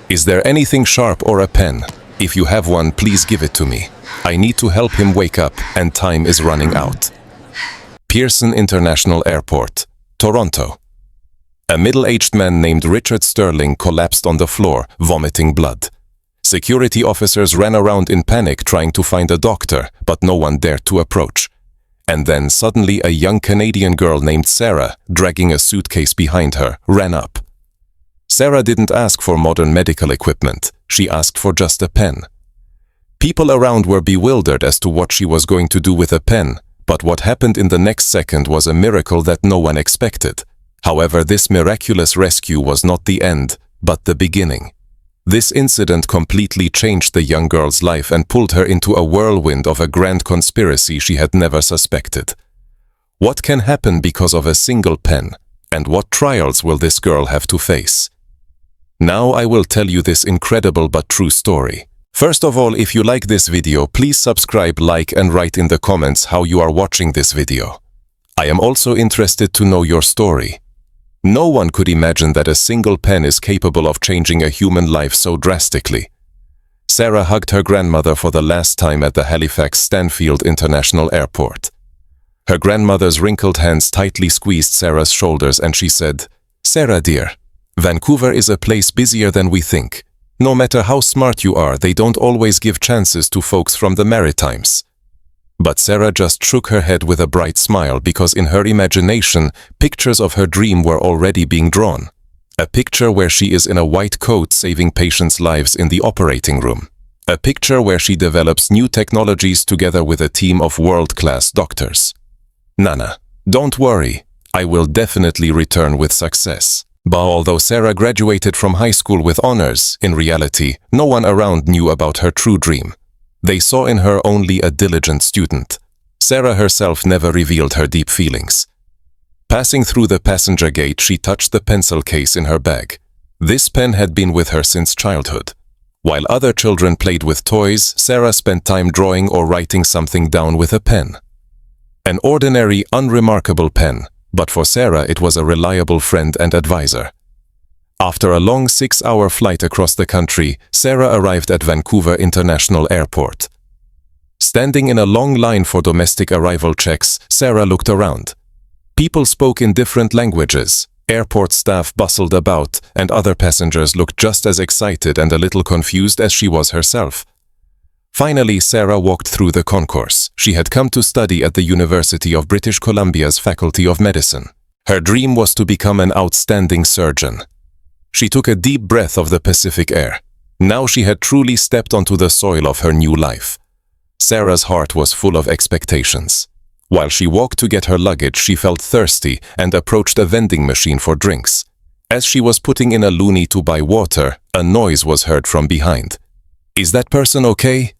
Is there anything sharp or a pen? If you have one, please give it to me. I need to help him wake up, and time is running out. Pearson International Airport, Toronto. A middle-aged man named Richard Sterling collapsed on the floor, vomiting blood. Security officers ran around in panic trying to find a doctor, but no one dared to approach. And then suddenly a young Canadian girl named Sarah, dragging a suitcase behind her, ran up. Sarah didn't ask for modern medical equipment. She asked for just a pen. People around were bewildered as to what she was going to do with a pen, but what happened in the next second was a miracle that no one expected. However, this miraculous rescue was not the end, but the beginning. This incident completely changed the young girl's life and pulled her into a whirlwind of a grand conspiracy she had never suspected. What can happen because of a single pen, and what trials will this girl have to face? Now I will tell you this incredible but true story. First of all, if you like this video, please subscribe, like, and write in the comments how you are watching this video. I am also interested to know your story. No one could imagine that a single pen is capable of changing a human life so drastically. Sarah hugged her grandmother for the last time at the Halifax Stanfield International Airport. Her grandmother's wrinkled hands tightly squeezed Sarah's shoulders and she said, "Sarah dear, Vancouver is a place busier than we think. No matter how smart you are, they don't always give chances to folks from the Maritimes." But Sarah just shook her head with a bright smile because in her imagination, pictures of her dream were already being drawn. A picture where she is in a white coat saving patients' lives in the operating room. A picture where she develops new technologies together with a team of world-class doctors. "Nana, don't worry, I will definitely return with success." But although Sarah graduated from high school with honors, in reality, no one around knew about her true dream. They saw in her only a diligent student. Sarah herself never revealed her deep feelings. Passing through the passenger gate, she touched the pencil case in her bag. This pen had been with her since childhood. While other children played with toys, Sarah spent time drawing or writing something down with a pen. An ordinary, unremarkable pen, but for Sarah it was a reliable friend and advisor. After a long 6-hour flight across the country, Sarah arrived at Vancouver International Airport. Standing in a long line for domestic arrival checks, Sarah looked around. People spoke in different languages, airport staff bustled about, and other passengers looked just as excited and a little confused as she was herself. Finally, Sarah walked through the concourse. She had come to study at the University of British Columbia's Faculty of Medicine. Her dream was to become an outstanding surgeon. She took a deep breath of the Pacific air. Now she had truly stepped onto the soil of her new life. Sarah's heart was full of expectations. While she walked to get her luggage, she felt thirsty and approached a vending machine for drinks. As she was putting in a loonie to buy water, a noise was heard from behind. "Is that person okay?"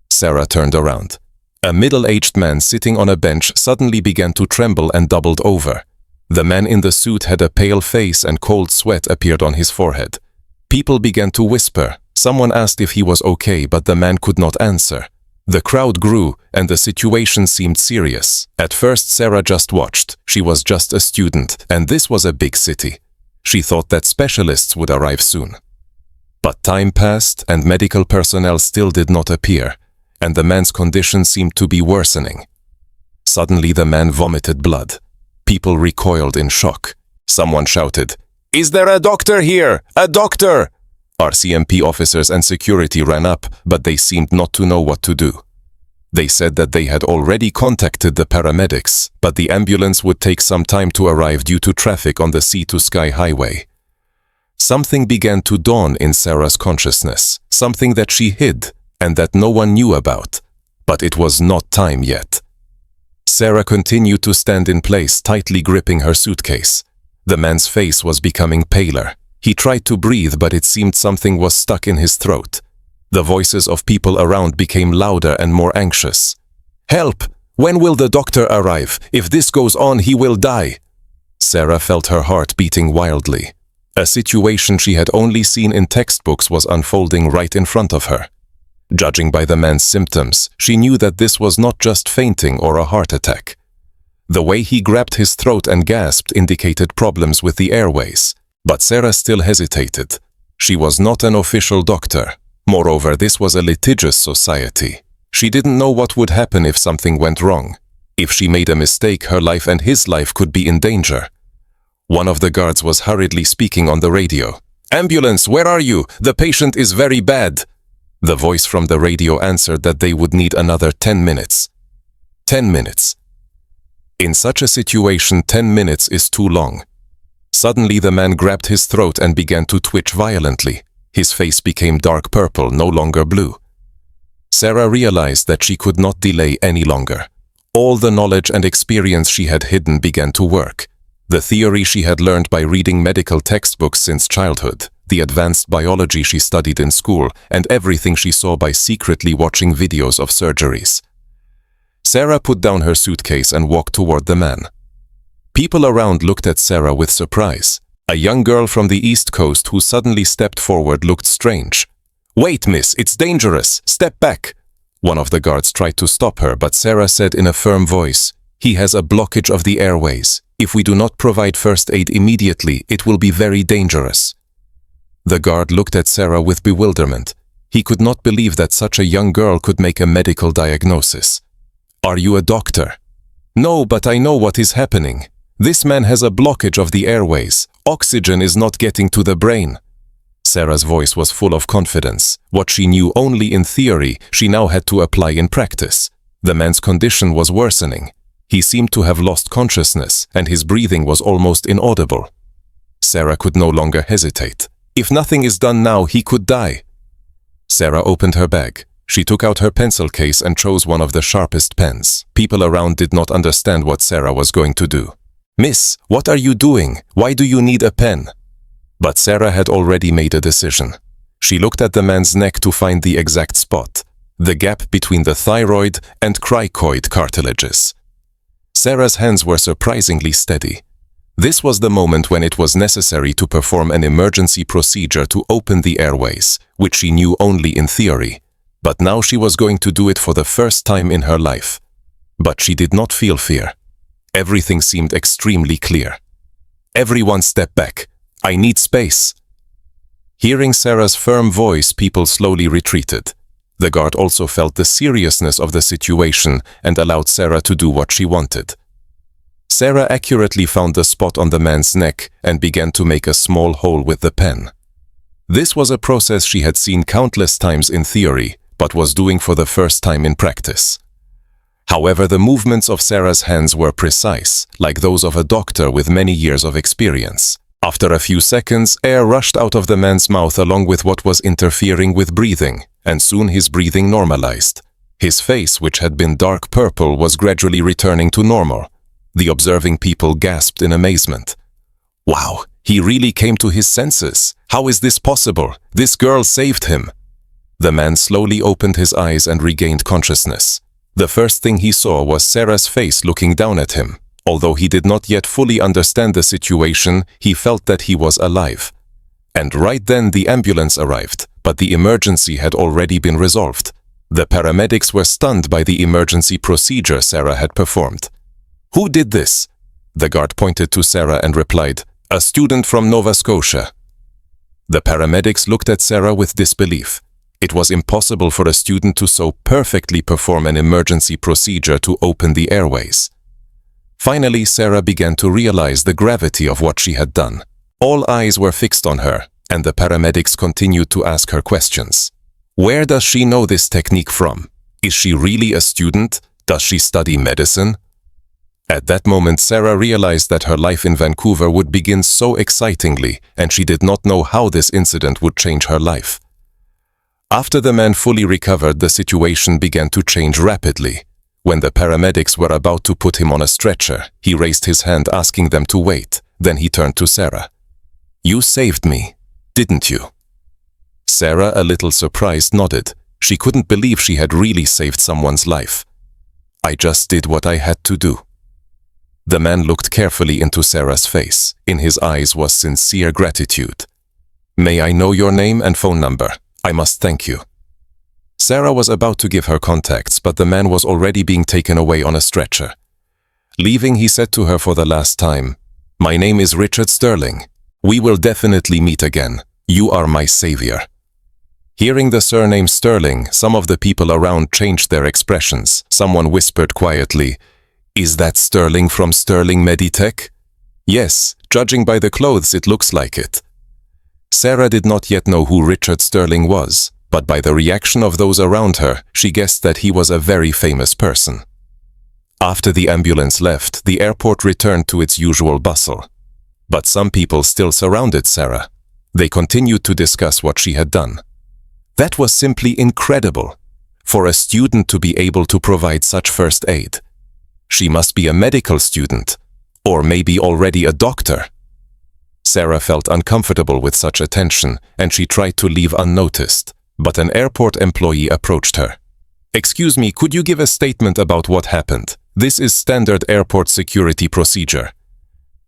Sarah turned around. A middle-aged man sitting on a bench suddenly began to tremble and doubled over. The man in the suit had a pale face and cold sweat appeared on his forehead. People began to whisper. Someone asked if he was okay, but the man could not answer. The crowd grew, and the situation seemed serious. At first, Sarah just watched. She was just a student, and this was a big city. She thought that specialists would arrive soon. But time passed, and medical personnel still did not appear, and the man's condition seemed to be worsening. Suddenly, the man vomited blood. People recoiled in shock. Someone shouted, "Is there a doctor here? A doctor!" RCMP officers and security ran up, but they seemed not to know what to do. They said that they had already contacted the paramedics, but the ambulance would take some time to arrive due to traffic on the Sea-to-Sky highway. Something began to dawn in Sarah's consciousness, something that she hid and that no one knew about, but it was not time yet. Sarah continued to stand in place, tightly gripping her suitcase. The man's face was becoming paler. He tried to breathe, but it seemed something was stuck in his throat. The voices of people around became louder and more anxious. "Help! When will the doctor arrive? If this goes on, he will die." Sarah felt her heart beating wildly. A situation she had only seen in textbooks was unfolding right in front of her. Judging by the man's symptoms, she knew that this was not just fainting or a heart attack. The way he grabbed his throat and gasped indicated problems with the airways, but Sarah still hesitated. She was not an official doctor. Moreover, this was a litigious society. She didn't know what would happen if something went wrong. If she made a mistake, her life and his life could be in danger. One of the guards was hurriedly speaking on the radio. "Ambulance, where are you? The patient is very bad." The voice from the radio answered that they would need another 10 minutes. 10 minutes. In such a situation, 10 minutes is too long. Suddenly, the man grabbed his throat and began to twitch violently. His face became dark purple, no longer blue. Sarah realized that she could not delay any longer. All the knowledge and experience she had hidden began to work. The theory she had learned by reading medical textbooks since childhood, the advanced biology she studied in school, and everything she saw by secretly watching videos of surgeries. Sarah put down her suitcase and walked toward the man. People around looked at Sarah with surprise. A young girl from the East Coast who suddenly stepped forward looked strange. "Wait, miss, it's dangerous. Step back." One of the guards tried to stop her, but Sarah said in a firm voice, "He has a blockage of the airways. If we do not provide first aid immediately, it will be very dangerous." The guard looked at Sarah with bewilderment. He could not believe that such a young girl could make a medical diagnosis. "Are you a doctor?" "No, but I know what is happening. This man has a blockage of the airways. Oxygen is not getting to the brain." Sarah's voice was full of confidence. What she knew only in theory, she now had to apply in practice. The man's condition was worsening. He seemed to have lost consciousness, and his breathing was almost inaudible. Sarah could no longer hesitate. If nothing is done now, he could die. Sarah opened her bag. She took out her pencil case and chose one of the sharpest pens. People around did not understand what Sarah was going to do. "Miss, what are you doing? Why do you need a pen?" But Sarah had already made a decision. She looked at the man's neck to find the exact spot, the gap between the thyroid and cricoid cartilages. Sarah's hands were surprisingly steady. This was the moment when it was necessary to perform an emergency procedure to open the airways, which she knew only in theory. But now she was going to do it for the first time in her life. But she did not feel fear. Everything seemed extremely clear. "Everyone step back. I need space." Hearing Sarah's firm voice, people slowly retreated. The guard also felt the seriousness of the situation and allowed Sarah to do what she wanted. Sarah accurately found the spot on the man's neck and began to make a small hole with the pen. This was a process she had seen countless times in theory, but was doing for the first time in practice. However, the movements of Sarah's hands were precise, like those of a doctor with many years of experience. After a few seconds, air rushed out of the man's mouth along with what was interfering with breathing, and soon his breathing normalized. His face, which had been dark purple, was gradually returning to normal. The observing people gasped in amazement. "Wow, he really came to his senses. How is this possible? This girl saved him." The man slowly opened his eyes and regained consciousness. The first thing he saw was Sarah's face looking down at him. Although he did not yet fully understand the situation, he felt that he was alive. And right then the ambulance arrived, but the emergency had already been resolved. The paramedics were stunned by the emergency procedure Sarah had performed. "Who did this?" The guard pointed to Sarah and replied, "A student from Nova Scotia." The paramedics looked at Sarah with disbelief. It was impossible for a student to so perfectly perform an emergency procedure to open the airways. Finally, Sarah began to realize the gravity of what she had done. All eyes were fixed on her, and the paramedics continued to ask her questions. Where does she know this technique from? Is she really a student? Does she study medicine? At that moment, Sarah realized that her life in Vancouver would begin so excitingly, and she did not know how this incident would change her life. After the man fully recovered, the situation began to change rapidly. When the paramedics were about to put him on a stretcher, he raised his hand asking them to wait. Then he turned to Sarah. "You saved me, didn't you?" Sarah, a little surprised, nodded. She couldn't believe she had really saved someone's life. "I just did what I had to do." The man looked carefully into Sarah's face. In his eyes was sincere gratitude. "May I know your name and phone number? I must thank you." Sarah was about to give her contacts, but the man was already being taken away on a stretcher. Leaving, he said to her for the last time, "My name is Richard Sterling. We will definitely meet again. You are my savior." Hearing the surname Sterling, some of the people around changed their expressions. Someone whispered quietly, "Is that Sterling from Sterling Meditech?" "Yes, judging by the clothes it looks like it." Sarah did not yet know who Richard Sterling was, but by the reaction of those around her, she guessed that he was a very famous person. After the ambulance left, the airport returned to its usual bustle. But some people still surrounded Sarah. They continued to discuss what she had done. That was simply incredible. For a student to be able to provide such first aid. She must be a medical student, or maybe already a doctor. Sarah felt uncomfortable with such attention, and she tried to leave unnoticed, but an airport employee approached her. "Excuse me, could you give a statement about what happened? This is standard airport security procedure."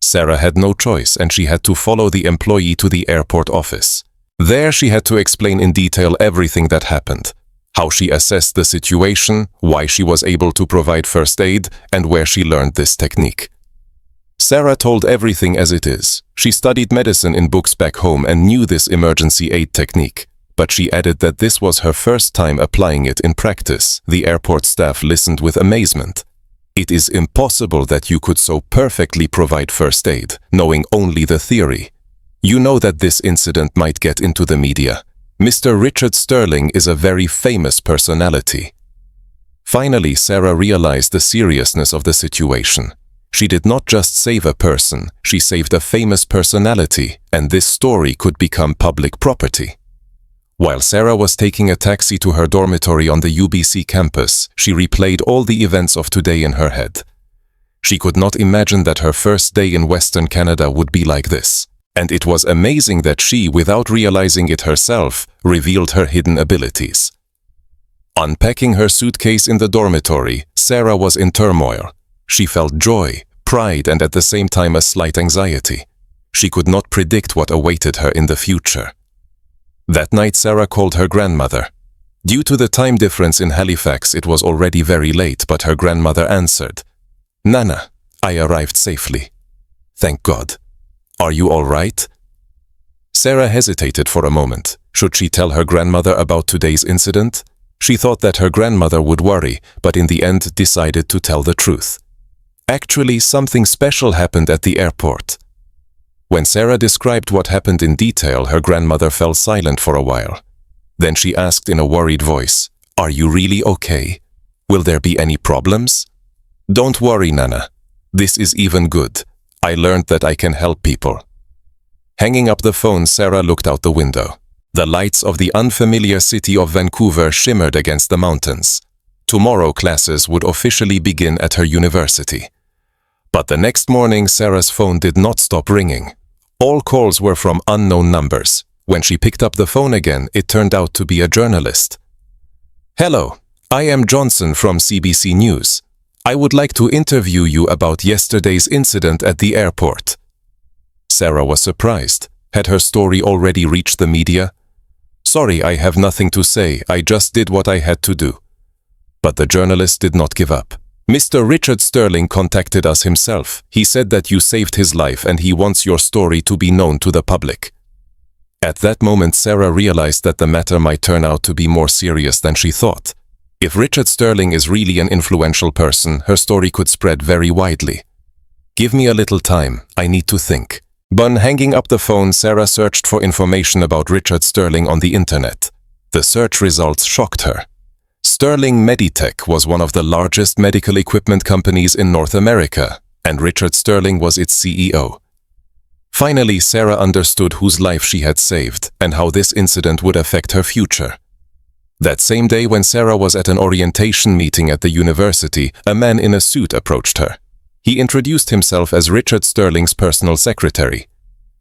Sarah had no choice, and she had to follow the employee to the airport office. There she had to explain in detail everything that happened, how she assessed the situation, why she was able to provide first aid, and where she learned this technique. Sarah told everything as it is. She studied medicine in books back home and knew this emergency aid technique, but she added that this was her first time applying it in practice. The airport staff listened with amazement. It is impossible that you could so perfectly provide first aid, knowing only the theory. You know that this incident might get into the media. Mr. Richard Sterling is a very famous personality. Finally, Sarah realized the seriousness of the situation. She did not just save a person, she saved a famous personality, and this story could become public property. While Sarah was taking a taxi to her dormitory on the UBC campus, she replayed all the events of today in her head. She could not imagine that her first day in Western Canada would be like this. And it was amazing that she, without realizing it herself, revealed her hidden abilities. Unpacking her suitcase in the dormitory, Sarah was in turmoil. She felt joy, pride, and at the same time a slight anxiety. She could not predict what awaited her in the future. That night Sarah called her grandmother. Due to the time difference in Halifax, it was already very late, but her grandmother answered. "Nana, I arrived safely. Thank God. Are you all right?" Sarah hesitated for a moment. Should she tell her grandmother about today's incident? She thought that her grandmother would worry, but in the end decided to tell the truth. Actually, something special happened at the airport. When Sarah described what happened in detail, her grandmother fell silent for a while. Then she asked in a worried voice, "Are you really okay? Will there be any problems?" "Don't worry, Nana. This is even good. I learned that I can help people." Hanging up the phone, Sarah looked out the window. The lights of the unfamiliar city of Vancouver shimmered against the mountains. Tomorrow classes would officially begin at her university. But the next morning, Sarah's phone did not stop ringing. All calls were from unknown numbers. When she picked up the phone again, it turned out to be a journalist. "Hello, I am Johnson from CBC News. I would like to interview you about yesterday's incident at the airport." Sarah was surprised. Had her story already reached the media? "Sorry, I have nothing to say. I just did what I had to do." But the journalist did not give up. "Mr. Richard Sterling contacted us himself. He said that you saved his life and he wants your story to be known to the public." At that moment, Sarah realized that the matter might turn out to be more serious than she thought. If Richard Sterling is really an influential person, her story could spread very widely. "Give me a little time. I need to think." But hanging up the phone, Sarah searched for information about Richard Sterling on the internet. The search results shocked her. Sterling Meditech was one of the largest medical equipment companies in North America, and Richard Sterling was its CEO. Finally, Sarah understood whose life she had saved and how this incident would affect her future. That same day, when Sarah was at an orientation meeting at the university, a man in a suit approached her. He introduced himself as Richard Sterling's personal secretary.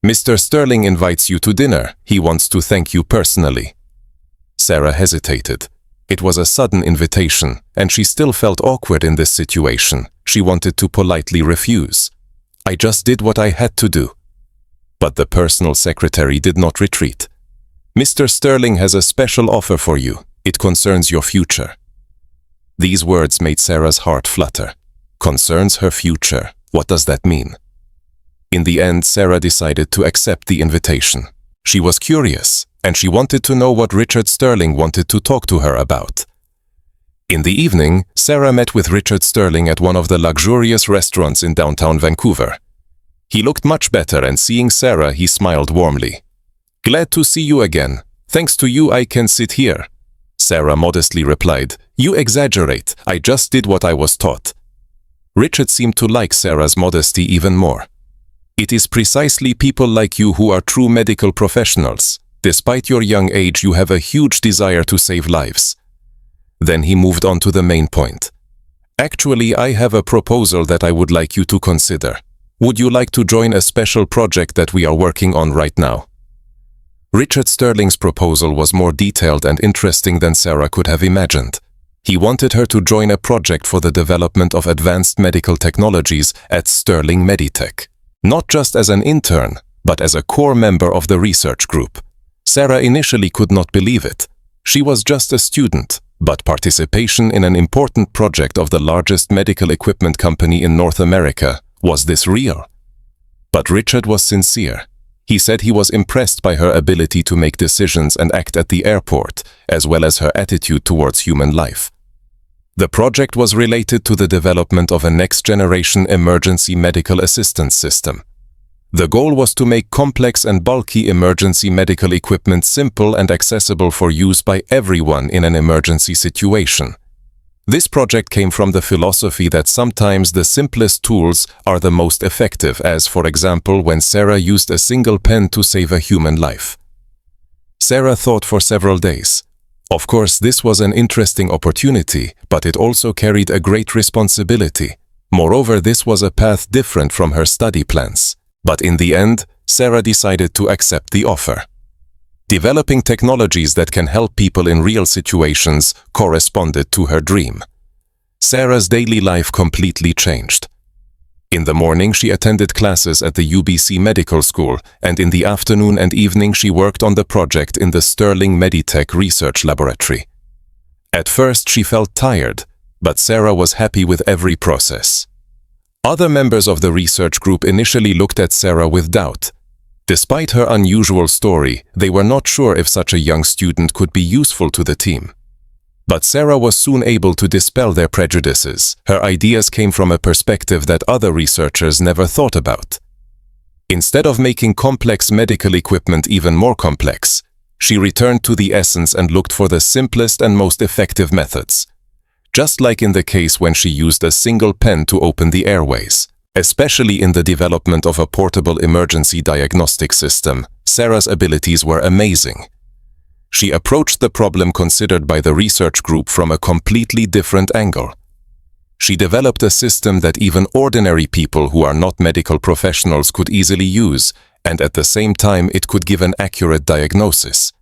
"Mr. Sterling invites you to dinner. He wants to thank you personally." Sarah hesitated. It was a sudden invitation, and she still felt awkward in this situation. She wanted to politely refuse. "I just did what I had to do." But the personal secretary did not retreat. "Mr. Sterling has a special offer for you. It concerns your future." These words made Sarah's heart flutter. Concerns her future. What does that mean? In the end, Sarah decided to accept the invitation. She was curious, and she wanted to know what Richard Sterling wanted to talk to her about. In the evening, Sarah met with Richard Sterling at one of the luxurious restaurants in downtown Vancouver. He looked much better, and seeing Sarah, he smiled warmly. "Glad to see you again. Thanks to you, I can sit here." Sarah modestly replied, "You exaggerate. I just did what I was taught." Richard seemed to like Sarah's modesty even more. "It is precisely people like you who are true medical professionals. Despite your young age, you have a huge desire to save lives." Then he moved on to the main point. "Actually, I have a proposal that I would like you to consider. Would you like to join a special project that we are working on right now?" Richard Sterling's proposal was more detailed and interesting than Sarah could have imagined. He wanted her to join a project for the development of advanced medical technologies at Sterling Meditech. Not just as an intern, but as a core member of the research group. Sarah initially could not believe it. She was just a student, but participation in an important project of the largest medical equipment company in North America, was this real? But Richard was sincere. He said he was impressed by her ability to make decisions and act at the airport, as well as her attitude towards human life. The project was related to the development of a next-generation emergency medical assistance system. The goal was to make complex and bulky emergency medical equipment simple and accessible for use by everyone in an emergency situation. This project came from the philosophy that sometimes the simplest tools are the most effective, as for example when Sarah used a single pen to save a human life. Sarah thought for several days. Of course, this was an interesting opportunity, but it also carried a great responsibility. Moreover, this was a path different from her study plans. But in the end, Sarah decided to accept the offer. Developing technologies that can help people in real situations corresponded to her dream. Sarah's daily life completely changed. In the morning, she attended classes at the UBC Medical School, and in the afternoon and evening she worked on the project in the Sterling Meditech Research Laboratory. At first she felt tired, but Sarah was happy with every process. Other members of the research group initially looked at Sarah with doubt. Despite her unusual story, they were not sure if such a young student could be useful to the team. But Sarah was soon able to dispel their prejudices. Her ideas came from a perspective that other researchers never thought about. Instead of making complex medical equipment even more complex, she returned to the essence and looked for the simplest and most effective methods. Just like in the case when she used a single pen to open the airways. Especially in the development of a portable emergency diagnostic system, Sarah's abilities were amazing. She approached the problem considered by the research group from a completely different angle. She developed a system that even ordinary people who are not medical professionals could easily use, and at the same time it could give an accurate diagnosis.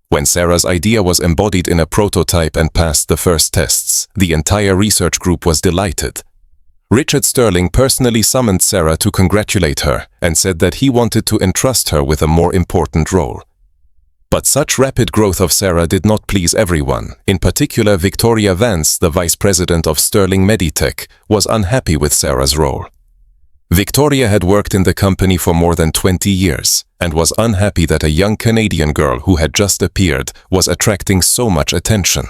When Sarah's idea was embodied in a prototype and passed the first tests, the entire research group was delighted. Richard Sterling personally summoned Sarah to congratulate her and said that he wanted to entrust her with a more important role. But such rapid growth of Sarah did not please everyone. In particular, Victoria Vance, the vice president of Sterling Meditech, was unhappy with Sarah's role. Victoria had worked in the company for more than 20 years and was unhappy that a young Canadian girl who had just appeared was attracting so much attention.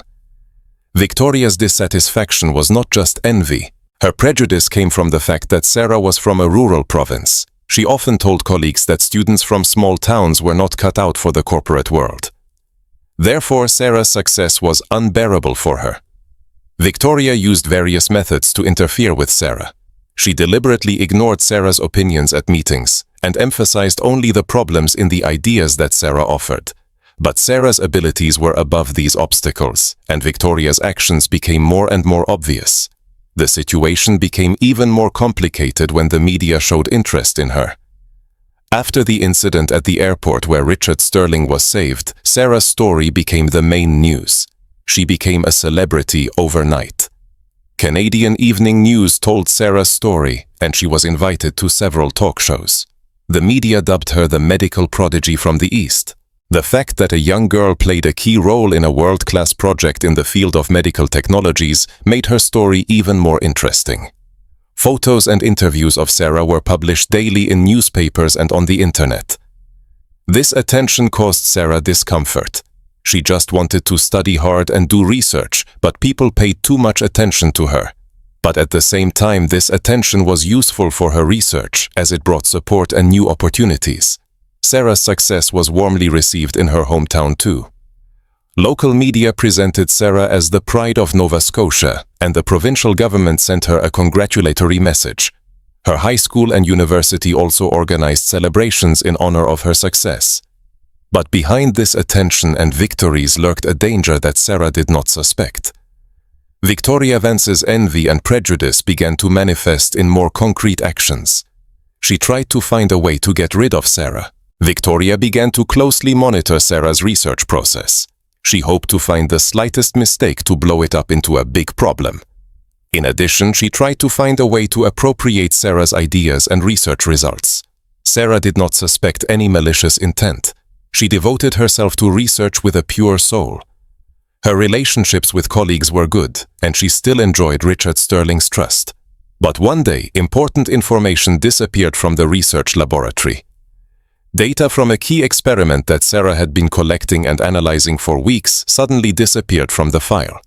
Victoria's dissatisfaction was not just envy. Her prejudice came from the fact that Sarah was from a rural province. She often told colleagues that students from small towns were not cut out for the corporate world. Therefore, Sarah's success was unbearable for her. Victoria used various methods to interfere with Sarah. She deliberately ignored Sarah's opinions at meetings and emphasized only the problems in the ideas that Sarah offered. But Sarah's abilities were above these obstacles, and Victoria's actions became more and more obvious. The situation became even more complicated when the media showed interest in her. After the incident at the airport where Richard Sterling was saved, Sarah's story became the main news. She became a celebrity overnight. Canadian Evening News told Sarah's story, and she was invited to several talk shows. The media dubbed her the medical prodigy from the East. The fact that a young girl played a key role in a world-class project in the field of medical technologies made her story even more interesting. Photos and interviews of Sarah were published daily in newspapers and on the internet. This attention caused Sarah discomfort. She just wanted to study hard and do research, but people paid too much attention to her. But at the same time, this attention was useful for her research, as it brought support and new opportunities. Sarah's success was warmly received in her hometown too. Local media presented Sarah as the pride of Nova Scotia, and the provincial government sent her a congratulatory message. Her high school and university also organized celebrations in honor of her success. But behind this attention and victories lurked a danger that Sarah did not suspect. Victoria Vance's envy and prejudice began to manifest in more concrete actions. She tried to find a way to get rid of Sarah. Victoria began to closely monitor Sarah's research process. She hoped to find the slightest mistake to blow it up into a big problem. In addition, she tried to find a way to appropriate Sarah's ideas and research results. Sarah did not suspect any malicious intent. She devoted herself to research with a pure soul. Her relationships with colleagues were good, and she still enjoyed Richard Sterling's trust. But one day, important information disappeared from the research laboratory. Data from a key experiment that Sarah had been collecting and analyzing for weeks suddenly disappeared from the file.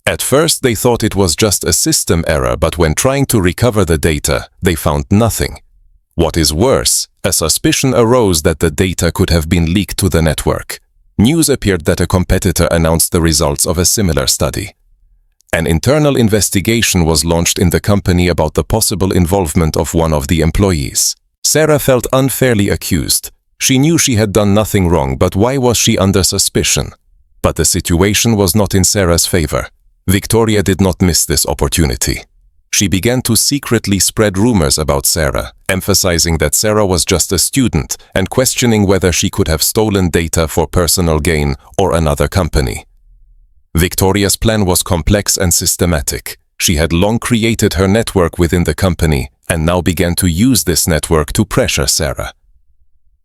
At first, they thought it was just a system error, but when trying to recover the data, they found nothing. What is worse, a suspicion arose that the data could have been leaked to the network. News appeared that a competitor announced the results of a similar study. An internal investigation was launched in the company about the possible involvement of one of the employees. Sarah felt unfairly accused. She knew she had done nothing wrong, but why was she under suspicion? But the situation was not in Sarah's favor. Victoria did not miss this opportunity. She began to secretly spread rumors about Sarah, emphasizing that Sarah was just a student and questioning whether she could have stolen data for personal gain or another company. Victoria's plan was complex and systematic. She had long created her network within the company and now began to use this network to pressure Sarah.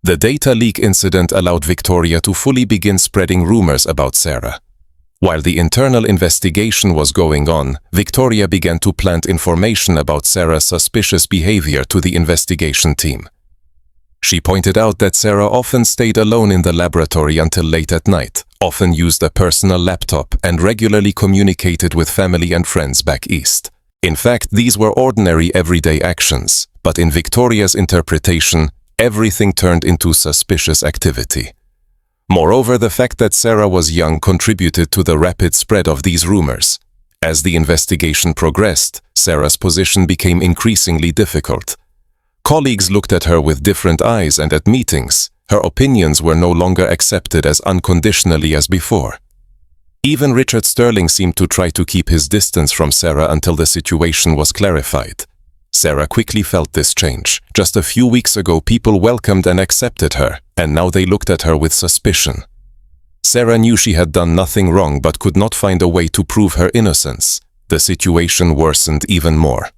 The data leak incident allowed Victoria to fully begin spreading rumors about Sarah. While the internal investigation was going on, Victoria began to plant information about Sarah's suspicious behavior to the investigation team. She pointed out that Sarah often stayed alone in the laboratory until late at night, often used a personal laptop, and regularly communicated with family and friends back east. In fact, these were ordinary everyday actions, but in Victoria's interpretation, everything turned into suspicious activity. Moreover, the fact that Sarah was young contributed to the rapid spread of these rumors. As the investigation progressed, Sarah's position became increasingly difficult. Colleagues looked at her with different eyes, and at meetings, her opinions were no longer accepted as unconditionally as before. Even Richard Sterling seemed to try to keep his distance from Sarah until the situation was clarified. Sarah quickly felt this change. Just a few weeks ago, people welcomed and accepted her, and now they looked at her with suspicion. Sarah knew she had done nothing wrong but could not find a way to prove her innocence. The situation worsened even more.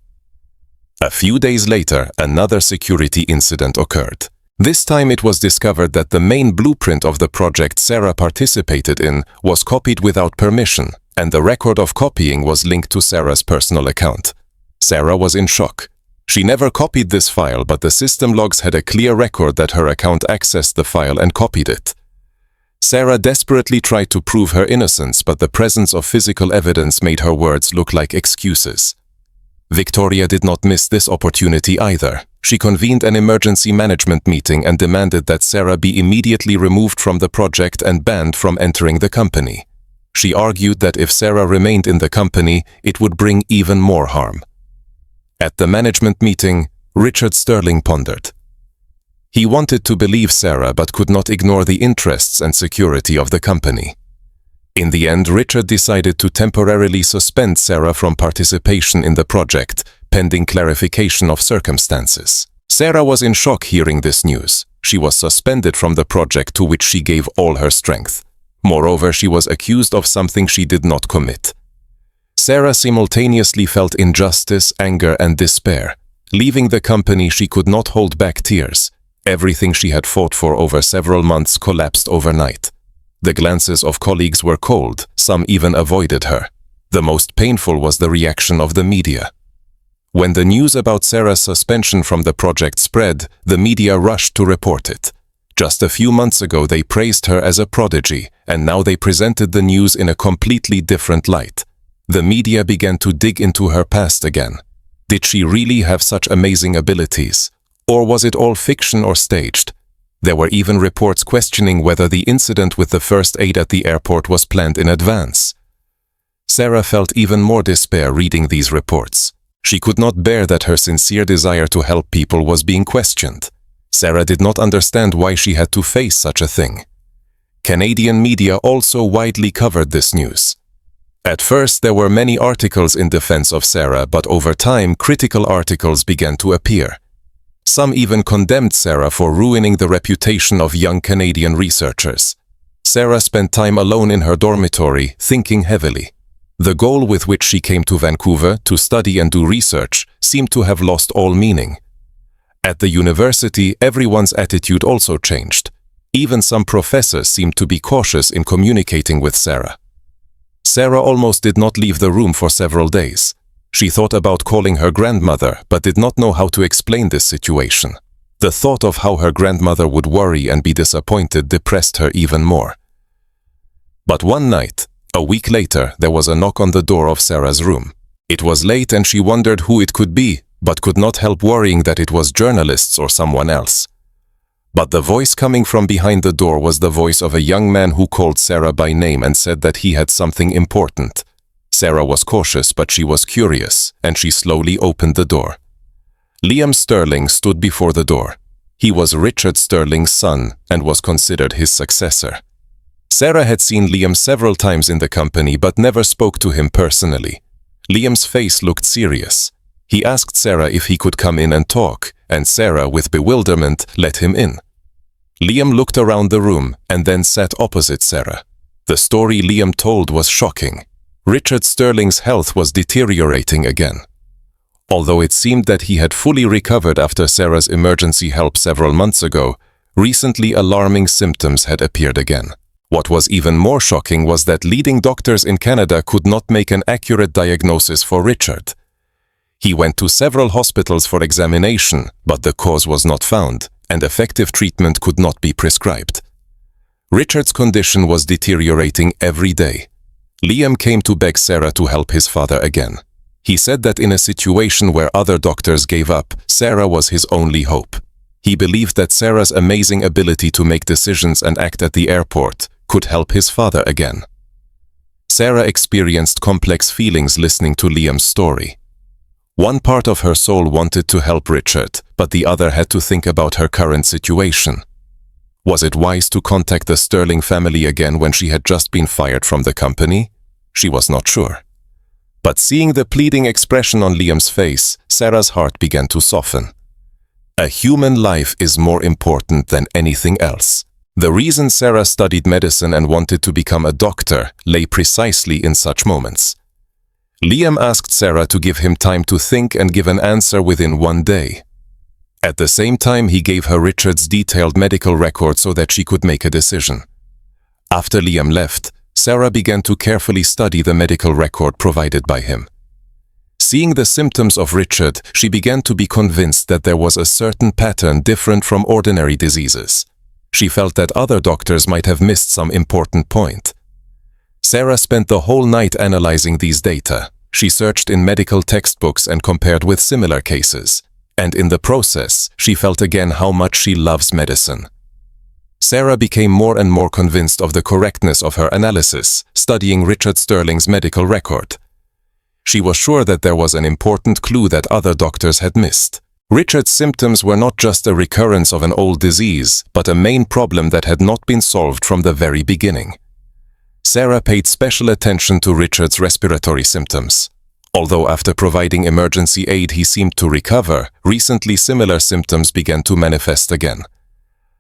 A few days later, another security incident occurred. This time it was discovered that the main blueprint of the project Sarah participated in was copied without permission, and the record of copying was linked to Sarah's personal account. Sarah was in shock. She never copied this file, but the system logs had a clear record that her account accessed the file and copied it. Sarah desperately tried to prove her innocence, but the presence of physical evidence made her words look like excuses. Victoria did not miss this opportunity either. She convened an emergency management meeting and demanded that Sarah be immediately removed from the project and banned from entering the company. She argued that if Sarah remained in the company, it would bring even more harm. At the management meeting, Richard Sterling pondered. He wanted to believe Sarah but could not ignore the interests and security of the company. In the end, Richard decided to temporarily suspend Sarah from participation in the project, pending clarification of circumstances. Sarah was in shock hearing this news. She was suspended from the project to which she gave all her strength. Moreover, she was accused of something she did not commit. Sarah simultaneously felt injustice, anger, and despair. Leaving the company, she could not hold back tears. Everything she had fought for over several months collapsed overnight. The glances of colleagues were cold, some even avoided her. The most painful was the reaction of the media. When the news about Sarah's suspension from the project spread, the media rushed to report it. Just a few months ago they praised her as a prodigy, and now they presented the news in a completely different light. The media began to dig into her past again. Did she really have such amazing abilities? Or was it all fiction or staged? There were even reports questioning whether the incident with the first aid at the airport was planned in advance. Sarah felt even more despair reading these reports. She could not bear that her sincere desire to help people was being questioned. Sarah did not understand why she had to face such a thing. Canadian media also widely covered this news. At first, there were many articles in defense of Sarah, but over time, critical articles began to appear. Some even condemned Sarah for ruining the reputation of young Canadian researchers. Sarah spent time alone in her dormitory, thinking heavily. The goal with which she came to Vancouver to study and do research seemed to have lost all meaning. At the university, everyone's attitude also changed. Even some professors seemed to be cautious in communicating with Sarah. Sarah almost did not leave the room for several days. She thought about calling her grandmother, but did not know how to explain this situation. The thought of how her grandmother would worry and be disappointed depressed her even more. But one night, a week later, there was a knock on the door of Sarah's room. It was late and she wondered who it could be, but could not help worrying that it was journalists or someone else. But the voice coming from behind the door was the voice of a young man who called Sarah by name and said that he had something important. Sarah was cautious, but she was curious, and she slowly opened the door. Liam Sterling stood before the door. He was Richard Sterling's son and was considered his successor. Sarah had seen Liam several times in the company but never spoke to him personally. Liam's face looked serious. He asked Sarah if he could come in and talk, and Sarah, with bewilderment, let him in. Liam looked around the room and then sat opposite Sarah. The story Liam told was shocking. Richard Sterling's health was deteriorating again. Although it seemed that he had fully recovered after Sarah's emergency help several months ago, recently alarming symptoms had appeared again. What was even more shocking was that leading doctors in Canada could not make an accurate diagnosis for Richard. He went to several hospitals for examination, but the cause was not found, and effective treatment could not be prescribed. Richard's condition was deteriorating every day. Liam came to beg Sarah to help his father again. He said that in a situation where other doctors gave up, Sarah was his only hope. He believed that Sarah's amazing ability to make decisions and act at the airport could help his father again. Sarah experienced complex feelings listening to Liam's story. One part of her soul wanted to help Richard, but the other had to think about her current situation. Was it wise to contact the Sterling family again when she had just been fired from the company? She was not sure. But seeing the pleading expression on Liam's face, Sarah's heart began to soften. A human life is more important than anything else. The reason Sarah studied medicine and wanted to become a doctor lay precisely in such moments. Liam asked Sarah to give him time to think and give an answer within one day. At the same time, he gave her Richard's detailed medical record so that she could make a decision. After Liam left, Sarah began to carefully study the medical record provided by him. Seeing the symptoms of Richard, she began to be convinced that there was a certain pattern different from ordinary diseases. She felt that other doctors might have missed some important point. Sarah spent the whole night analyzing these data. She searched in medical textbooks and compared with similar cases. And in the process, she felt again how much she loves medicine. Sarah became more and more convinced of the correctness of her analysis, studying Richard Sterling's medical record. She was sure that there was an important clue that other doctors had missed. Richard's symptoms were not just a recurrence of an old disease, but a main problem that had not been solved from the very beginning. Sarah paid special attention to Richard's respiratory symptoms. Although after providing emergency aid he seemed to recover, recently similar symptoms began to manifest again.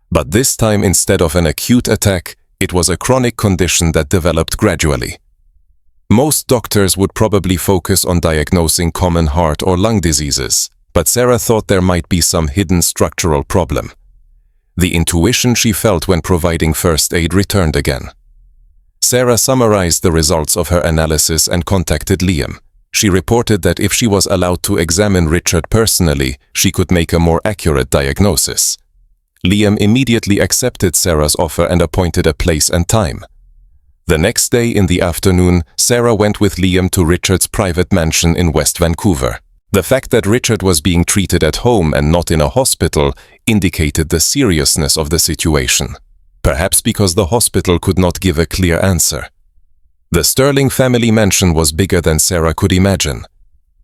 But this time, instead of an acute attack, it was a chronic condition that developed gradually. Most doctors would probably focus on diagnosing common heart or lung diseases, but Sarah thought there might be some hidden structural problem. The intuition she felt when providing first aid returned again. Sarah summarized the results of her analysis and contacted Liam. She reported that if she was allowed to examine Richard personally, she could make a more accurate diagnosis. Liam immediately accepted Sarah's offer and appointed a place and time. The next day in the afternoon, Sarah went with Liam to Richard's private mansion in West Vancouver. The fact that Richard was being treated at home and not in a hospital indicated the seriousness of the situation, perhaps because the hospital could not give a clear answer. The Sterling family mansion was bigger than Sarah could imagine,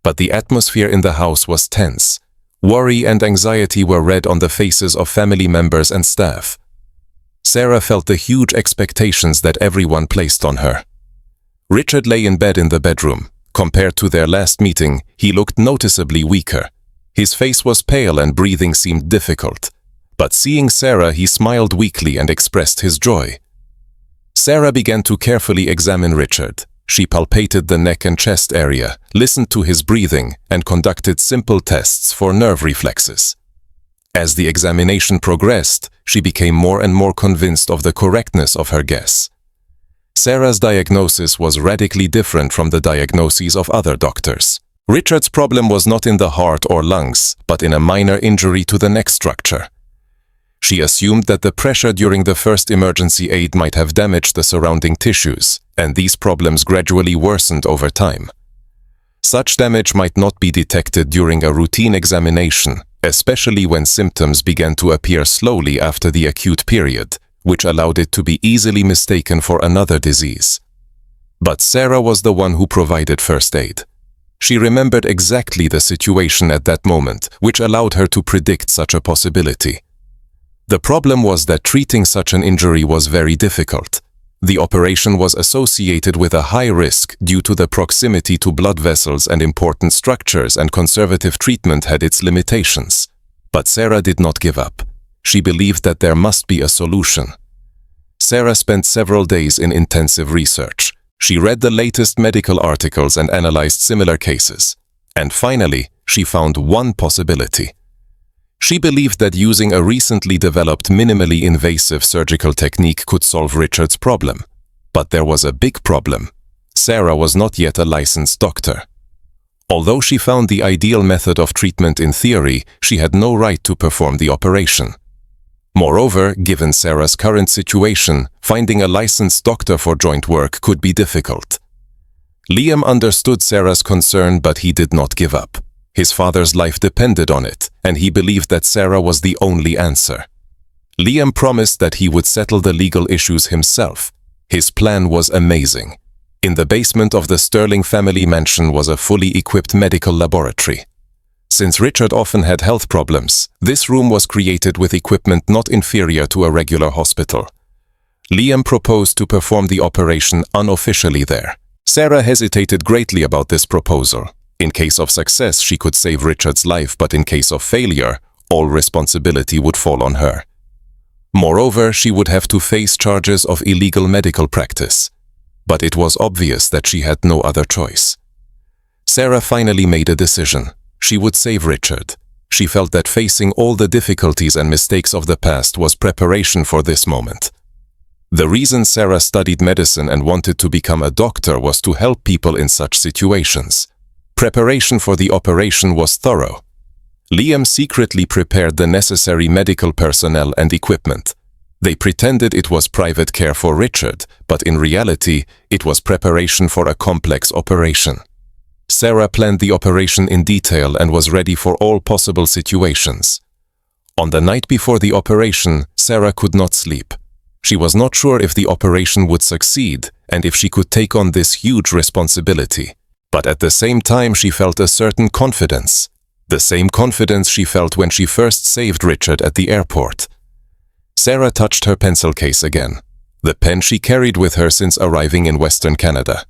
but the atmosphere in the house was tense. Worry and anxiety were read on the faces of family members and staff. Sarah felt the huge expectations that everyone placed on her. Richard lay in bed in the bedroom. Compared to their last meeting, he looked noticeably weaker. His face was pale and breathing seemed difficult. But seeing Sarah, he smiled weakly and expressed his joy. Sarah began to carefully examine Richard. She palpated the neck and chest area, listened to his breathing, and conducted simple tests for nerve reflexes. As the examination progressed, she became more and more convinced of the correctness of her guess. Sarah's diagnosis was radically different from the diagnoses of other doctors. Richard's problem was not in the heart or lungs, but in a minor injury to the neck structure. She assumed that the pressure during the first emergency aid might have damaged the surrounding tissues, and these problems gradually worsened over time. Such damage might not be detected during a routine examination, especially when symptoms began to appear slowly after the acute period, which allowed it to be easily mistaken for another disease. But Sarah was the one who provided first aid. She remembered exactly the situation at that moment, which allowed her to predict such a possibility. The problem was that treating such an injury was very difficult. The operation was associated with a high risk due to the proximity to blood vessels and important structures, and conservative treatment had its limitations. But Sarah did not give up. She believed that there must be a solution. Sarah spent several days in intensive research. She read the latest medical articles and analyzed similar cases. And finally, she found one possibility. She believed that using a recently developed minimally invasive surgical technique could solve Richard's problem. But there was a big problem. Sarah was not yet a licensed doctor. Although she found the ideal method of treatment in theory, she had no right to perform the operation. Moreover, given Sarah's current situation, finding a licensed doctor for joint work could be difficult. Liam understood Sarah's concern, but he did not give up. His father's life depended on it, and he believed that Sarah was the only answer. Liam promised that he would settle the legal issues himself. His plan was amazing. In the basement of the Sterling family mansion was a fully equipped medical laboratory. Since Richard often had health problems, this room was created with equipment not inferior to a regular hospital. Liam proposed to perform the operation unofficially there. Sarah hesitated greatly about this proposal. In case of success, she could save Richard's life, but in case of failure, all responsibility would fall on her. Moreover, she would have to face charges of illegal medical practice. But it was obvious that she had no other choice. Sarah finally made a decision. She would save Richard. She felt that facing all the difficulties and mistakes of the past was preparation for this moment. The reason Sarah studied medicine and wanted to become a doctor was to help people in such situations. Preparation for the operation was thorough. Liam secretly prepared the necessary medical personnel and equipment. They pretended it was private care for Richard, but in reality, it was preparation for a complex operation. Sarah planned the operation in detail and was ready for all possible situations. On the night before the operation, Sarah could not sleep. She was not sure if the operation would succeed and if she could take on this huge responsibility. But at the same time, she felt a certain confidence. The same confidence she felt when she first saved Richard at the airport. Sarah touched her pencil case again, the pen she carried with her since arriving in Western Canada.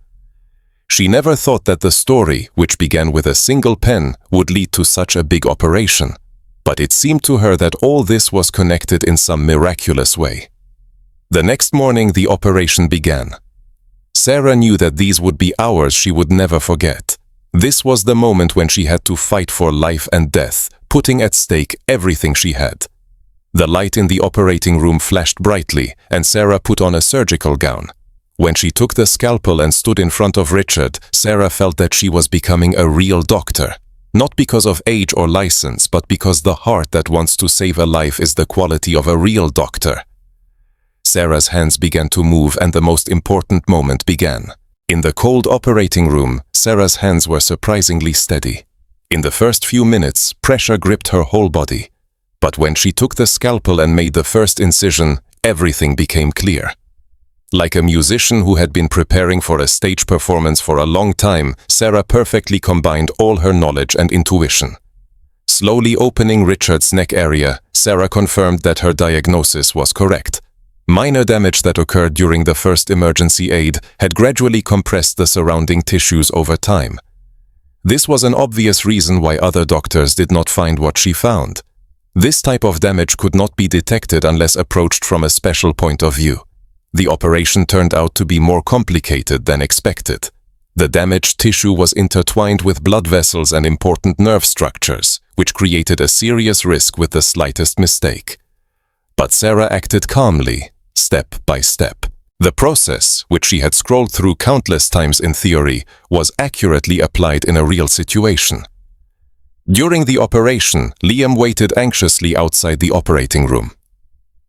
She never thought that the story, which began with a single pen, would lead to such a big operation. But it seemed to her that all this was connected in some miraculous way. The next morning, the operation began. Sarah knew that these would be hours she would never forget. This was the moment when she had to fight for life and death, putting at stake everything she had. The light in the operating room flashed brightly, and Sarah put on a surgical gown. When she took the scalpel and stood in front of Richard, Sarah felt that she was becoming a real doctor. Not because of age or license, but because the heart that wants to save a life is the quality of a real doctor. Sarah's hands began to move and the most important moment began. In the cold operating room, Sarah's hands were surprisingly steady. In the first few minutes, pressure gripped her whole body. But when she took the scalpel and made the first incision, everything became clear. Like a musician who had been preparing for a stage performance for a long time, Sarah perfectly combined all her knowledge and intuition. Slowly opening Richard's neck area, Sarah confirmed that her diagnosis was correct. Minor damage that occurred during the first emergency aid had gradually compressed the surrounding tissues over time. This was an obvious reason why other doctors did not find what she found. This type of damage could not be detected unless approached from a special point of view. The operation turned out to be more complicated than expected. The damaged tissue was intertwined with blood vessels and important nerve structures, which created a serious risk with the slightest mistake. But Sarah acted calmly, step by step. The process, which she had scrolled through countless times in theory, was accurately applied in a real situation. During the operation, Liam waited anxiously outside the operating room.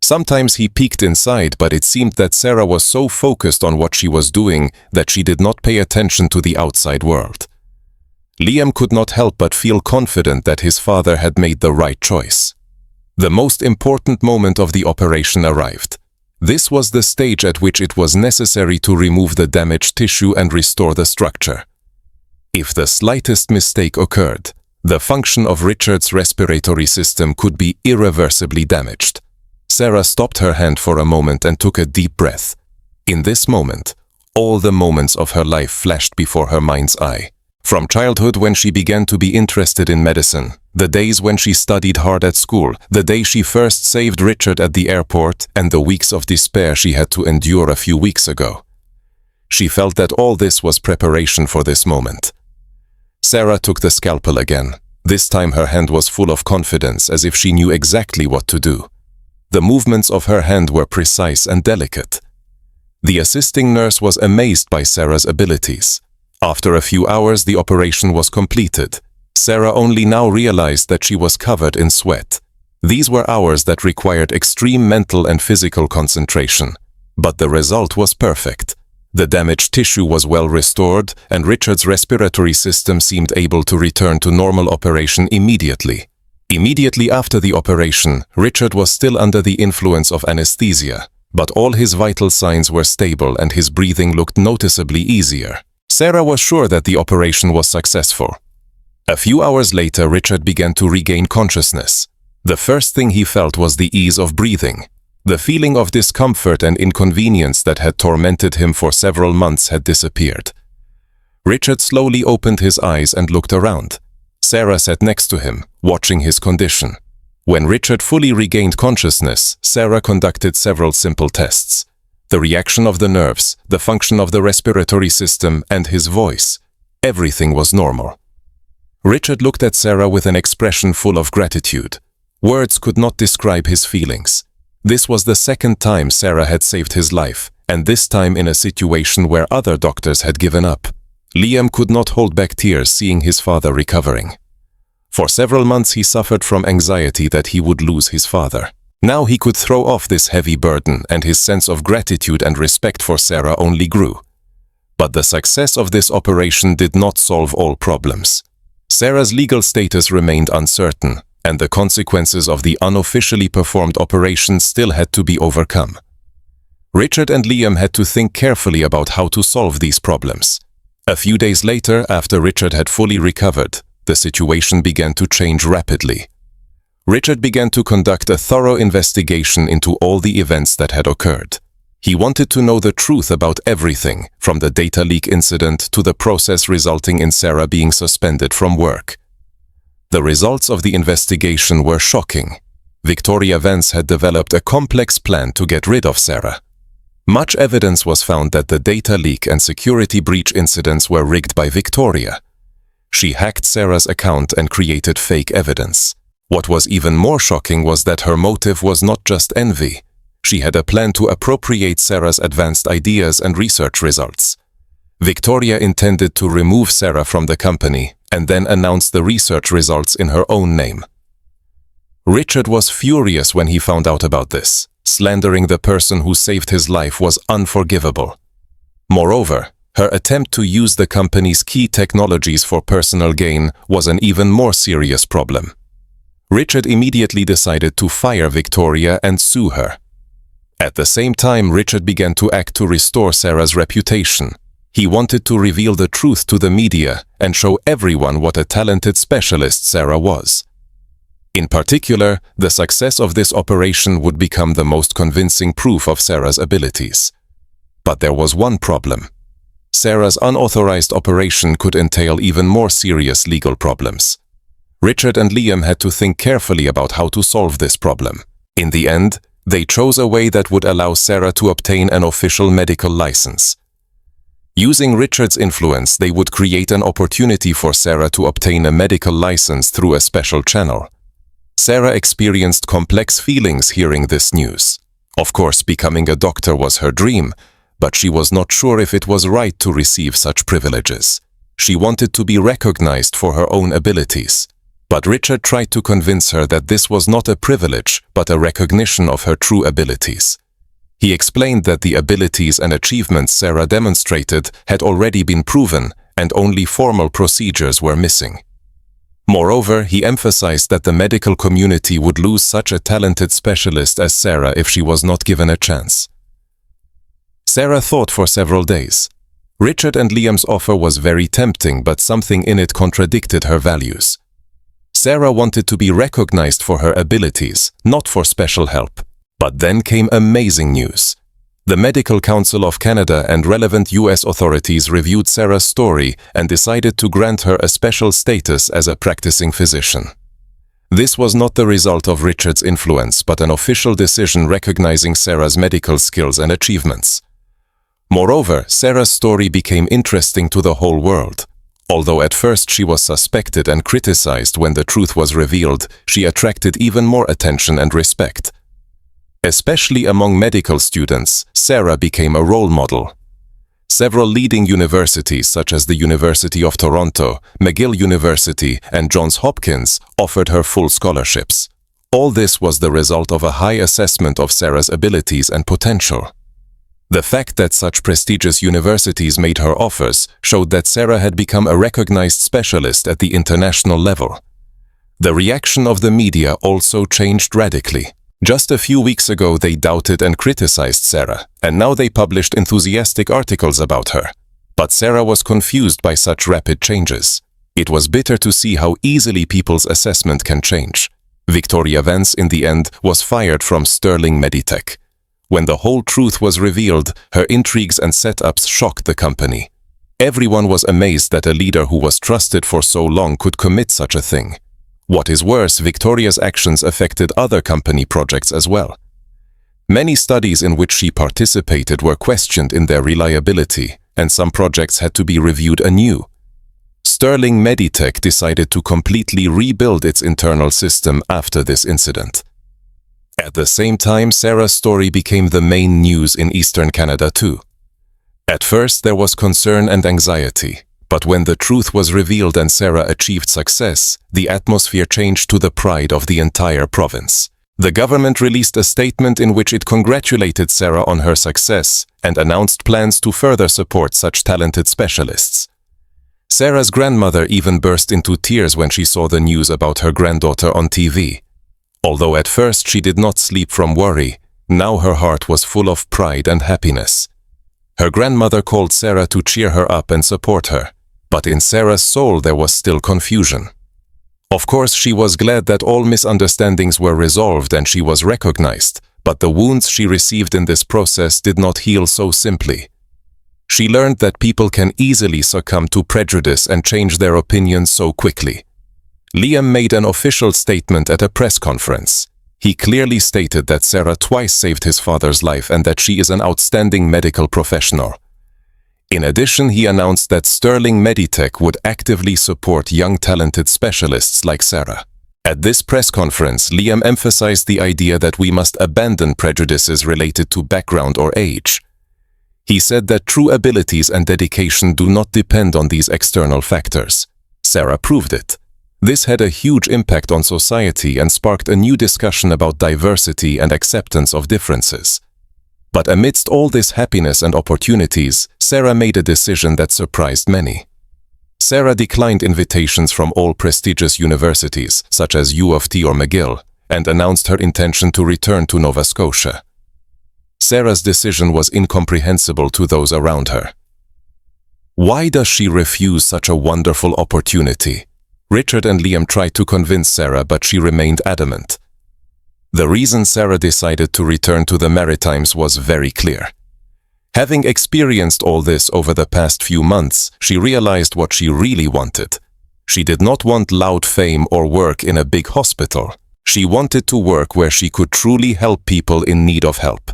Sometimes he peeked inside, but it seemed that Sarah was so focused on what she was doing that she did not pay attention to the outside world. Liam could not help but feel confident that his father had made the right choice. The most important moment of the operation arrived. This was the stage at which it was necessary to remove the damaged tissue and restore the structure. If the slightest mistake occurred, the function of Richard's respiratory system could be irreversibly damaged. Sarah stopped her hand for a moment and took a deep breath. In this moment, all the moments of her life flashed before her mind's eye. From childhood, when she began to be interested in medicine, the days when she studied hard at school, the day she first saved Richard at the airport, and the weeks of despair she had to endure a few weeks ago. She felt that all this was preparation for this moment. Sarah took the scalpel again. This time her hand was full of confidence, as if she knew exactly what to do. The movements of her hand were precise and delicate. The assisting nurse was amazed by Sarah's abilities. After a few hours, the operation was completed. Sarah only now realized that she was covered in sweat. These were hours that required extreme mental and physical concentration. But the result was perfect. The damaged tissue was well restored, and Richard's respiratory system seemed able to return to normal operation immediately. Immediately after the operation, Richard was still under the influence of anesthesia, but all his vital signs were stable and his breathing looked noticeably easier. Sarah was sure that the operation was successful. A few hours later, Richard began to regain consciousness. The first thing he felt was the ease of breathing. The feeling of discomfort and inconvenience that had tormented him for several months had disappeared. Richard slowly opened his eyes and looked around. Sarah sat next to him, watching his condition. When Richard fully regained consciousness, Sarah conducted several simple tests. The reaction of the nerves, the function of the respiratory system, and his voice. Everything was normal. Richard looked at Sarah with an expression full of gratitude. Words could not describe his feelings. This was the second time Sarah had saved his life, and this time in a situation where other doctors had given up. Liam could not hold back tears seeing his father recovering. For several months he suffered from anxiety that he would lose his father. Now he could throw off this heavy burden, and his sense of gratitude and respect for Sarah only grew. But the success of this operation did not solve all problems. Sarah's legal status remained uncertain, and the consequences of the unofficially performed operation still had to be overcome. Richard and Liam had to think carefully about how to solve these problems. A few days later, after Richard had fully recovered, the situation began to change rapidly. Richard began to conduct a thorough investigation into all the events that had occurred. He wanted to know the truth about everything, from the data leak incident to the process resulting in Sarah being suspended from work. The results of the investigation were shocking. Victoria Vance had developed a complex plan to get rid of Sarah. Much evidence was found that the data leak and security breach incidents were rigged by Victoria. She hacked Sarah's account and created fake evidence. What was even more shocking was that her motive was not just envy. She had a plan to appropriate Sarah's advanced ideas and research results. Victoria intended to remove Sarah from the company and then announced the research results in her own name. Richard was furious when he found out about this. Slandering the person who saved his life was unforgivable. Moreover, her attempt to use the company's key technologies for personal gain was an even more serious problem. Richard immediately decided to fire Victoria and sue her. At the same time, Richard began to act to restore Sarah's reputation. He wanted to reveal the truth to the media and show everyone what a talented specialist Sarah was. In particular, the success of this operation would become the most convincing proof of Sarah's abilities. But there was one problem. Sarah's unauthorized operation could entail even more serious legal problems. Richard and Liam had to think carefully about how to solve this problem. In the end, they chose a way that would allow Sarah to obtain an official medical license. Using Richard's influence, they would create an opportunity for Sarah to obtain a medical license through a special channel. Sarah experienced complex feelings hearing this news. Of course, becoming a doctor was her dream, but she was not sure if it was right to receive such privileges. She wanted to be recognized for her own abilities. But Richard tried to convince her that this was not a privilege, but a recognition of her true abilities. He explained that the abilities and achievements Sarah demonstrated had already been proven, and only formal procedures were missing. Moreover, he emphasized that the medical community would lose such a talented specialist as Sarah if she was not given a chance. Sarah thought for several days. Richard and Liam's offer was very tempting, but something in it contradicted her values. Sarah wanted to be recognized for her abilities, not for special help. But then came amazing news. The Medical Council of Canada and relevant US authorities reviewed Sarah's story and decided to grant her a special status as a practicing physician. This was not the result of Richard's influence, but an official decision recognizing Sarah's medical skills and achievements. Moreover, Sarah's story became interesting to the whole world. Although at first she was suspected and criticized, when the truth was revealed, she attracted even more attention and respect. Especially among medical students, Sarah became a role model. Several leading universities such as the University of Toronto, McGill University, and Johns Hopkins offered her full scholarships. All this was the result of a high assessment of Sarah's abilities and potential. The fact that such prestigious universities made her offers showed that Sarah had become a recognized specialist at the international level. The reaction of the media also changed radically. Just a few weeks ago, they doubted and criticized Sarah, and now they published enthusiastic articles about her. But Sarah was confused by such rapid changes. It was bitter to see how easily people's assessment can change. Victoria Vance, in the end, was fired from Sterling Meditech. When the whole truth was revealed, her intrigues and setups shocked the company. Everyone was amazed that a leader who was trusted for so long could commit such a thing. What is worse, Victoria's actions affected other company projects as well. Many studies in which she participated were questioned in their reliability, and some projects had to be reviewed anew. Sterling Meditech decided to completely rebuild its internal system after this incident. At the same time, Sarah's story became the main news in Eastern Canada too. At first, there was concern and anxiety. But when the truth was revealed and Sarah achieved success, the atmosphere changed to the pride of the entire province. The government released a statement in which it congratulated Sarah on her success and announced plans to further support such talented specialists. Sarah's grandmother even burst into tears when she saw the news about her granddaughter on TV. Although at first she did not sleep from worry, now her heart was full of pride and happiness. Her grandmother called Sarah to cheer her up and support her. But in Sarah's soul there was still confusion. Of course, she was glad that all misunderstandings were resolved and she was recognized, but the wounds she received in this process did not heal so simply. She learned that people can easily succumb to prejudice and change their opinions so quickly. Liam made an official statement at a press conference. He clearly stated that Sarah twice saved his father's life and that she is an outstanding medical professional. In addition, he announced that Sterling Meditech would actively support young talented specialists like Sarah. At this press conference, Liam emphasized the idea that we must abandon prejudices related to background or age. He said that true abilities and dedication do not depend on these external factors. Sarah proved it. This had a huge impact on society and sparked a new discussion about diversity and acceptance of differences. But amidst all this happiness and opportunities, Sarah made a decision that surprised many. Sarah declined invitations from all prestigious universities, such as U of T or McGill, and announced her intention to return to Nova Scotia. Sarah's decision was incomprehensible to those around her. Why does she refuse such a wonderful opportunity? Richard and Liam tried to convince Sarah, but she remained adamant. The reason Sarah decided to return to the Maritimes was very clear. Having experienced all this over the past few months, she realized what she really wanted. She did not want loud fame or work in a big hospital. She wanted to work where she could truly help people in need of help.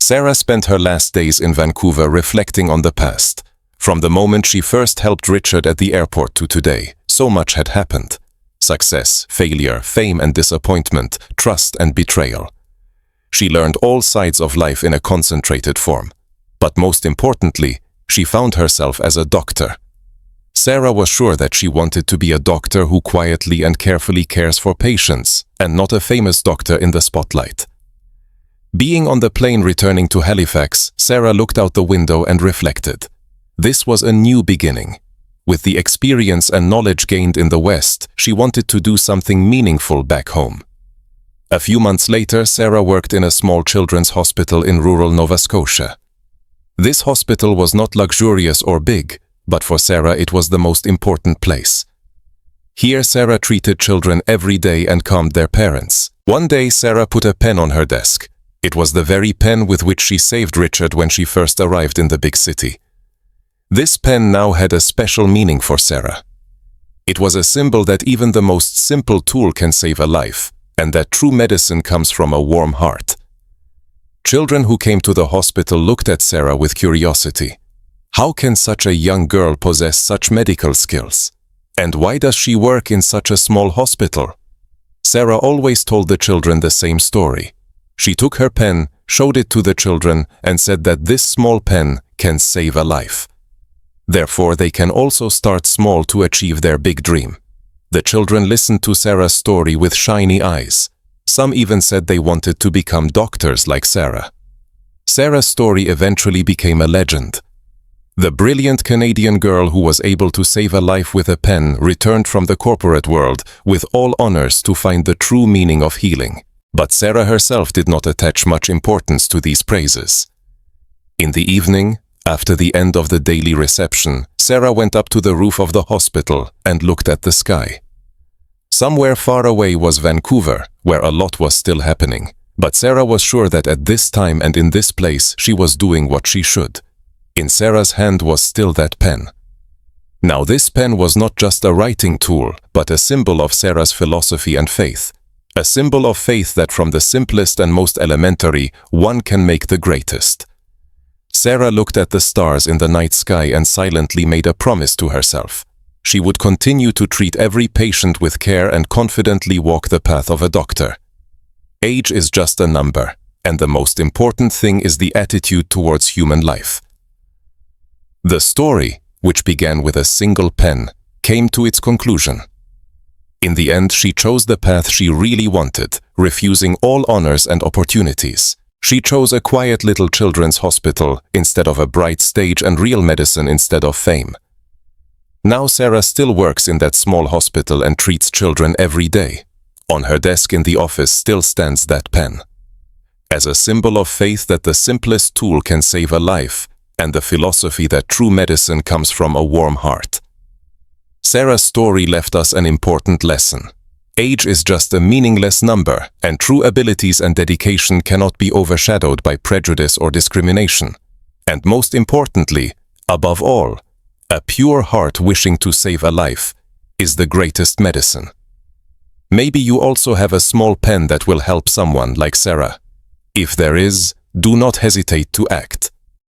Sarah spent her last days in Vancouver reflecting on the past. From the moment she first helped Richard at the airport to today, so much had happened. Success, failure, fame and disappointment, trust and betrayal. She learned all sides of life in a concentrated form. But most importantly, she found herself as a doctor. Sarah was sure that she wanted to be a doctor who quietly and carefully cares for patients, and not a famous doctor in the spotlight. Being on the plane returning to Halifax, Sarah looked out the window and reflected. This was a new beginning. With the experience and knowledge gained in the West, she wanted to do something meaningful back home. A few months later, Sarah worked in a small children's hospital in rural Nova Scotia. This hospital was not luxurious or big, but for Sarah it was the most important place. Here Sarah treated children every day and calmed their parents. One day Sarah put a pen on her desk. It was the very pen with which she saved Richard when she first arrived in the big city. This pen now had a special meaning for Sarah. It was a symbol that even the most simple tool can save a life, and that true medicine comes from a warm heart. Children who came to the hospital looked at Sarah with curiosity. How can such a young girl possess such medical skills? And why does she work in such a small hospital? Sarah always told the children the same story. She took her pen, showed it to the children, and said that this small pen can save a life. Therefore, they can also start small to achieve their big dream. The children listened to Sarah's story with shiny eyes. Some even said they wanted to become doctors like Sarah. Sarah's story eventually became a legend. The brilliant Canadian girl who was able to save a life with a pen returned from the corporate world with all honors to find the true meaning of healing. But Sarah herself did not attach much importance to these praises. In the evening, after the end of the daily reception, Sarah went up to the roof of the hospital and looked at the sky. Somewhere far away was Vancouver, where a lot was still happening. But Sarah was sure that at this time and in this place she was doing what she should. In Sarah's hand was still that pen. Now this pen was not just a writing tool, but a symbol of Sarah's philosophy and faith. A symbol of faith that from the simplest and most elementary, one can make the greatest. Sarah looked at the stars in the night sky and silently made a promise to herself. She would continue to treat every patient with care and confidently walk the path of a doctor. Age is just a number, and the most important thing is the attitude towards human life. The story, which began with a single pen, came to its conclusion. In the end, she chose the path she really wanted, refusing all honors and opportunities. She chose a quiet little children's hospital instead of a bright stage and real medicine instead of fame. Now Sarah still works in that small hospital and treats children every day. On her desk in the office still stands that pen. As a symbol of faith that the simplest tool can save a life, and the philosophy that true medicine comes from a warm heart. Sarah's story left us an important lesson. Age is just a meaningless number, and true abilities and dedication cannot be overshadowed by prejudice or discrimination. And most importantly, above all, a pure heart wishing to save a life is the greatest medicine. Maybe you also have a small pen that will help someone like Sarah. If there is, do not hesitate to act.